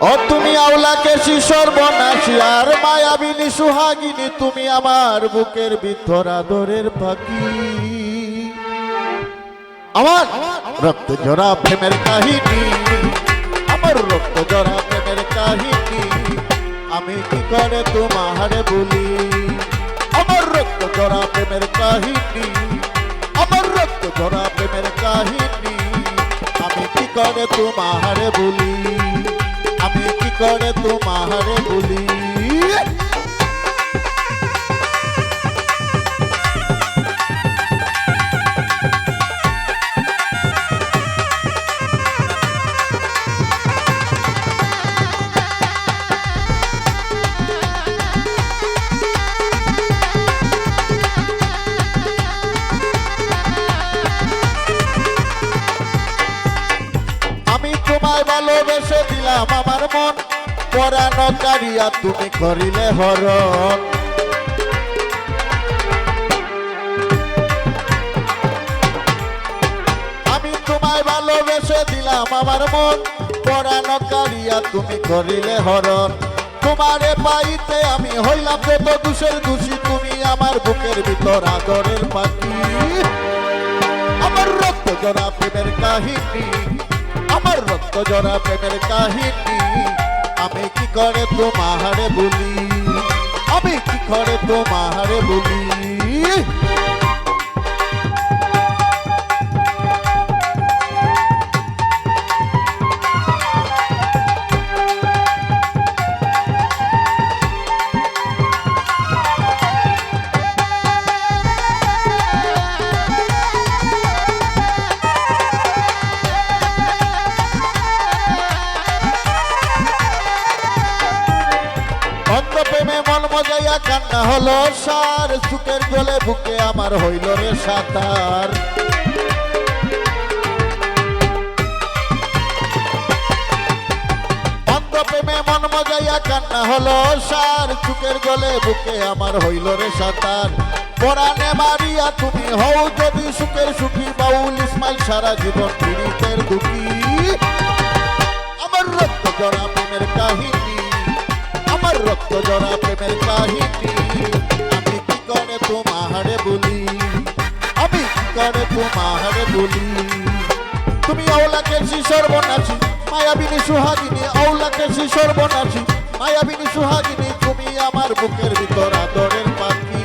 ও তুমি আওলাকে সর্বনাশী আর মায়াবিনী সুহাগিনী, তুমি আমার বুকের ভিতর আদরের পাখি। আমার রক্ত জরা প্রেমের কাহিনী, আমার রক্ত জরা প্রেমের কাহিনী, আমি কি করে তোমারে বলি। আমার রক্ত জরা প্রেমের কাহিনী, আমার রক্ত জরা প্রেমের কাহিনী, আমি কি করে তোমারে বলি, আমি কি করে তোমারে বলি। তোমায় ভালোবেসে দিলাম আমার মন, পরানো কারিয়া তুমি করিলে হরণ। আমি তোমায় ভালোবেসে দিলাম আমার মন, পরানো কারিয়া তুমি করিলে হরণ। তোমারে পাইতে আমি হইলাম যত দোষের দোষী, তুমি আমার বুকের ভিতর আদরের পাখি। আমার রক্ত জরা প্রেমের কাহিনী, আমার রক্ত জরা প্রেমের কাহিনী, আমি কি করে তোমারে বলি, আমি কি করে তোমারে বলি। প্রেমে মন মজাইয়া কান্না হলো সার, সুখের জলে বুকে আমার হইল রে সাঁতার। অন্ধ প্রেমে মন মজাইয়া কান্না হলো সার, সুখের জলে বুকে আমার হইল রে সাঁতার। পরাণে মারিয়া তুমি হও যদি সুখের সুখী, বাউল ইসমাইল সারা জীবন পীড়িতের দুঃখী। আমার রক্ত জরা প্রেমের কাহিনী, আমার রক্ত জরা প্রেমের কাহিনী, আমি কি করে তোমারে বলি, আমি কি করে তোমারে বলি। তুমি আওলাকে সর্বনাশী মায়াবিনী সুহাগিনী, আওলাকে সর্বনাশী মায়াবিনী সুহাগিনী, তুমি আমার বুকের ভিতর আদরের পাখি।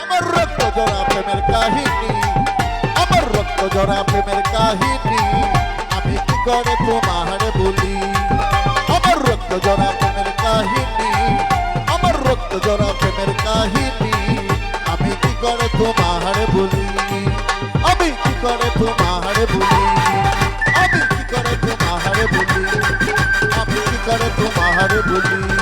আমার রক্ত জরা প্রেমের কাহিনী, আমার রক্ত জরা প্রেমের কাহিনী, আমি কি করে তোমারে বলি। আমার রক্ত জরা প্রেমের কাহিনী, আমার রক্ত জরা প্রেমের কাহিনী, আমি কি করে তোমারে বলি, আমি কি করে তোমারে বলি, আমি কি করে তোমারে বলি, আমি কি করে তোমারে বলি।